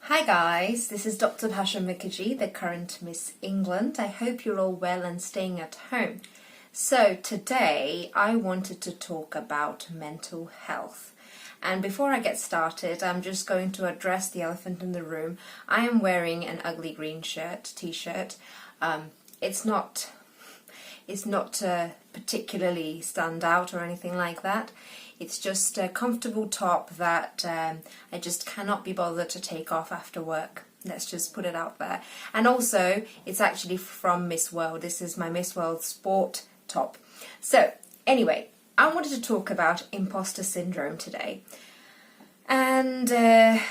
Hi guys, this is Dr. Bhasha Mukherjee, the current Miss England. I hope you're all well and staying at home. So today I wanted to talk about mental health. And before I get started, I'm just going to address the elephant in the room. I am wearing an ugly green t-shirt. It's not particularly stand out or anything like that. It's just a comfortable top that I just cannot be bothered to take off after work. Let's just put it out there. And also, it's actually from Miss World. This is my Miss World sport top. So, anyway, I wanted to talk about imposter syndrome today and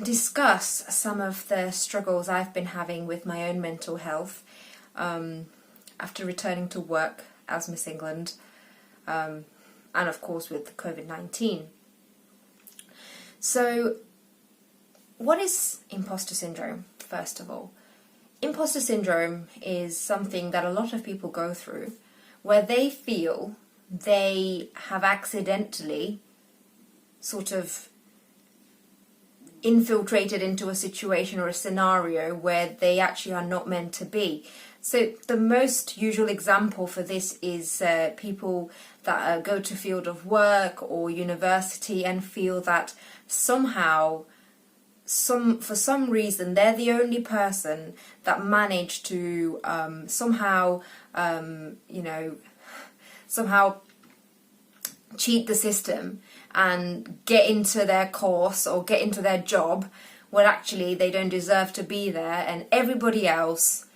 discuss some of the struggles I've been having with my own mental health after returning to work as Miss England. And of course with COVID-19. So, what is imposter syndrome, first of all? Imposter syndrome is something that a lot of people go through where they feel they have accidentally sort of infiltrated into a situation or a scenario where they actually are not meant to be. So the most usual example for this is people that go to field of work or university and feel that somehow, for some reason, they're the only person that managed to somehow cheat the system and get into their course or get into their job when actually they don't deserve to be there, and everybody else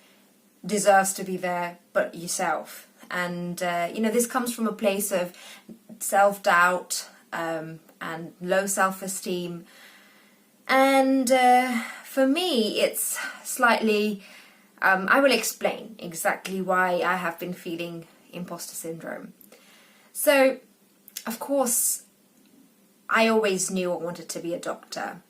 deserves to be there but yourself. And this comes from a place of self-doubt and low self-esteem. And for me, it's slightly I will explain exactly why I have been feeling imposter syndrome. So, of course, I always knew I wanted to be a doctor,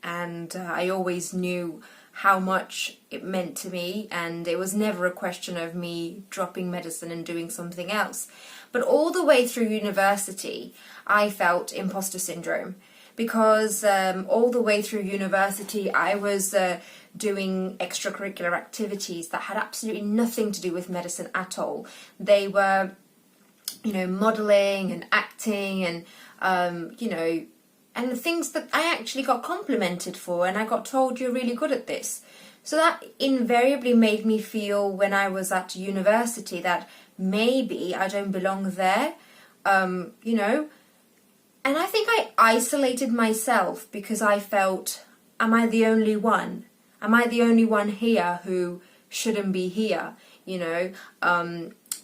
and I always knew how much it meant to me, and it was never a question of me dropping medicine and doing something else. But all the way through university, I felt imposter syndrome, because all the way through university, I was doing extracurricular activities that had absolutely nothing to do with medicine at all. They were, modelling and acting and, and the things that I actually got complimented for, and I got told, you're really good at this. So that invariably made me feel when I was at university that maybe I don't belong there, And I think I isolated myself because I felt, am I the only one? Am I the only one here who shouldn't be here?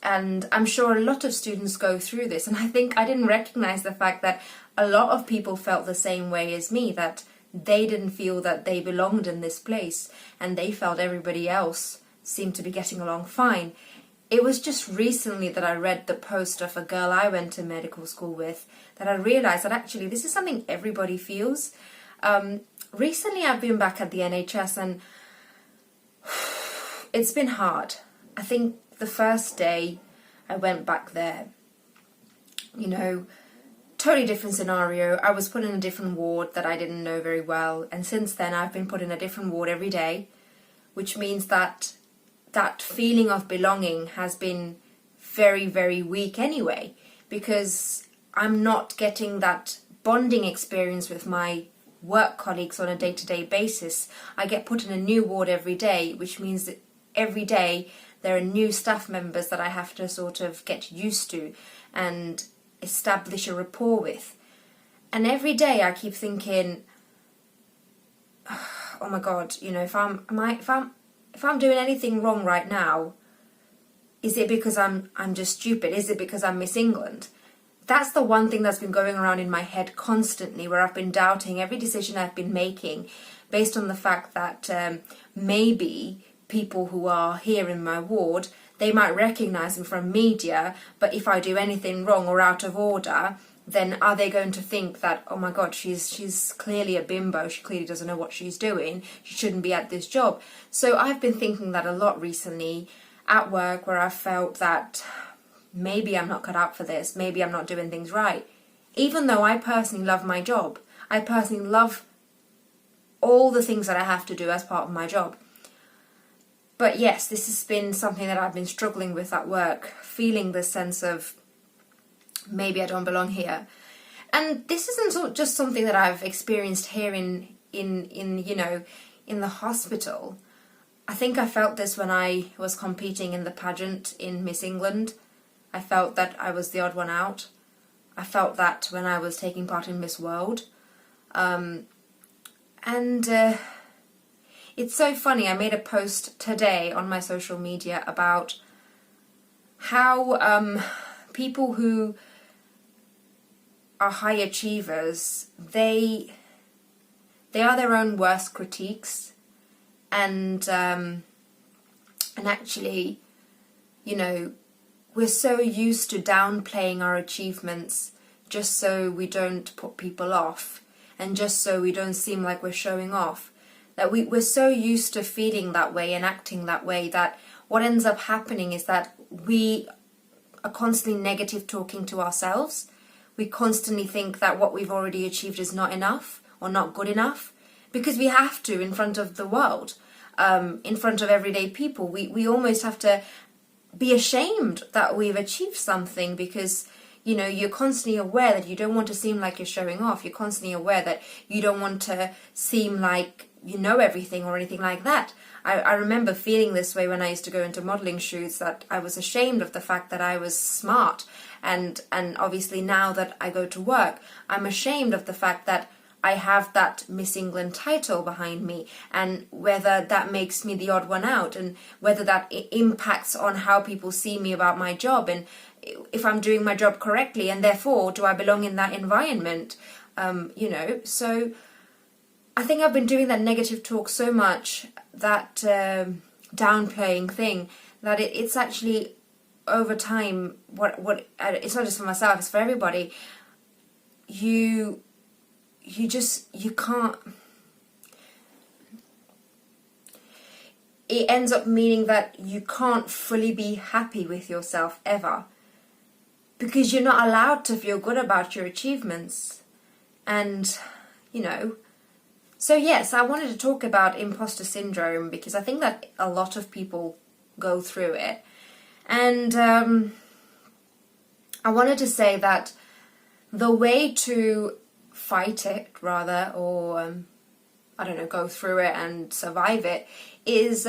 And I'm sure a lot of students go through this, and I think I didn't recognize the fact that a lot of people felt the same way as me, that they didn't feel that they belonged in this place, and they felt everybody else seemed to be getting along fine. It was just recently that I read the post of a girl I went to medical school with that I realized that actually this is something everybody feels. Recently I've been back at the NHS, and it's been hard. I think the first day I went back there, totally different scenario. I was put in a different ward that I didn't know very well, and since then I've been put in a different ward every day, which means that that feeling of belonging has been very, very weak anyway, because I'm not getting that bonding experience with my work colleagues on a day-to-day basis. I get put in a new ward every day, which means that every day there are new staff members that I have to sort of get used to and establish a rapport with. And every day I keep thinking, oh my God, if I'm doing anything wrong right now, is it because I'm just stupid? Is it because I'm Miss England? That's the one thing that's been going around in my head constantly, where I've been doubting every decision I've been making based on the fact that maybe people who are here in my ward, they might recognise me from media, but if I do anything wrong or out of order, then are they going to think that, oh my God, she's clearly a bimbo, she clearly doesn't know what she's doing, she shouldn't be at this job. So I've been thinking that a lot recently at work, where I felt that maybe I'm not cut out for this, maybe I'm not doing things right. Even though I personally love my job, I personally love all the things that I have to do as part of my job. But yes, this has been something that I've been struggling with at work, feeling this sense of maybe I don't belong here. And this isn't just something that I've experienced here in the hospital. I think I felt this when I was competing in the pageant in Miss England. I felt that I was the odd one out. I felt that when I was taking part in Miss World. It's so funny, I made a post today on my social media about how people who are high achievers, they are their own worst critiques, and actually, we're so used to downplaying our achievements just so we don't put people off, and just so we don't seem like we're showing off. That we're so used to feeling that way and acting that way that what ends up happening is that we are constantly negative talking to ourselves. We constantly think that what we've already achieved is not enough or not good enough, because we have to in front of the world, in front of everyday people. We almost have to be ashamed that we've achieved something, because you're constantly aware that you don't want to seem like you're showing off. You're constantly aware that you don't want to seem like you know everything or anything like that. I remember feeling this way when I used to go into modelling shoots, that I was ashamed of the fact that I was smart. And obviously now that I go to work, I'm ashamed of the fact that I have that Miss England title behind me, and whether that makes me the odd one out, and whether that impacts on how people see me about my job, and if I'm doing my job correctly, and therefore do I belong in that environment. So I think I've been doing that negative talk so much, that downplaying thing, that it's actually over time, what it's not just for myself, it's for everybody. You can't. It ends up meaning that you can't fully be happy with yourself ever, because you're not allowed to feel good about your achievements. And so yes, I wanted to talk about imposter syndrome, because I think that a lot of people go through it. And I wanted to say that the way to fight it, rather, or go through it and survive it, is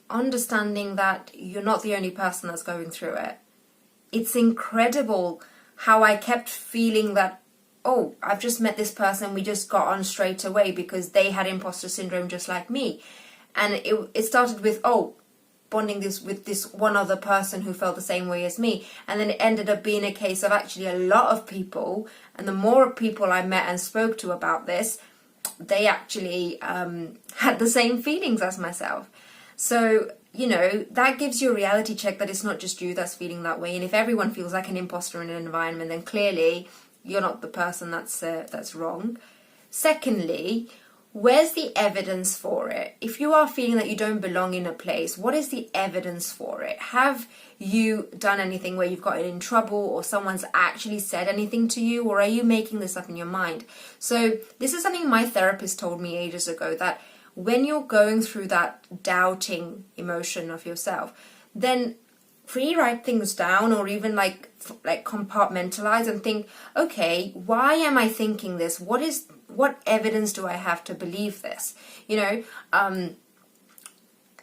understanding that you're not the only person that's going through it. It's incredible how I kept feeling that, oh, I've just met this person, we just got on straight away because they had imposter syndrome just like me. And it started with, bonding with this one other person who felt the same way as me. And then it ended up being a case of actually a lot of people, and the more people I met and spoke to about this, they actually had the same feelings as myself. So, that gives you a reality check that it's not just you that's feeling that way. And if everyone feels like an imposter in an environment, then clearly you're not the person that's wrong. Secondly, where's the evidence for it? If you are feeling that you don't belong in a place, what is the evidence for it? Have you done anything where you've gotten in trouble, or someone's actually said anything to you, or are you making this up in your mind? So this is something my therapist told me ages ago, that when you're going through that doubting emotion of yourself, then write things down, or even like compartmentalize and think, okay, why am I thinking this? What evidence do I have to believe this?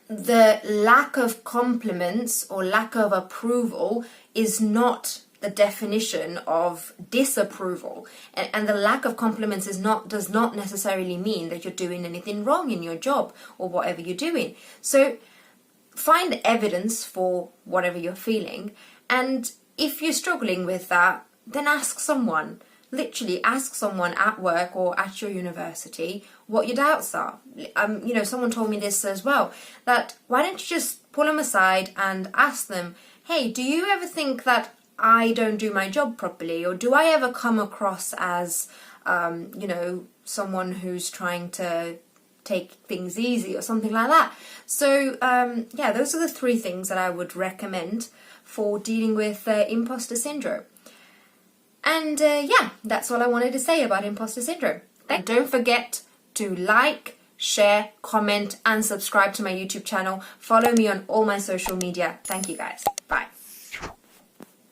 The lack of compliments or lack of approval is not the definition of disapproval, and the lack of compliments does not necessarily mean that you're doing anything wrong in your job or whatever you're doing. So find evidence for whatever you're feeling, and if you're struggling with that, then ask someone. Literally ask someone at work or at your university what your doubts are. Someone told me this as well, that why don't you just pull them aside and ask them, hey, do you ever think that I don't do my job properly, or do I ever come across as someone who's trying to take things easy or something like that? So those are the 3 things that I would recommend for dealing with imposter syndrome. And that's all I wanted to say about imposter syndrome. Don't forget to like, share, comment, and subscribe to my YouTube channel. Follow me on all my social media. Thank you guys. Bye.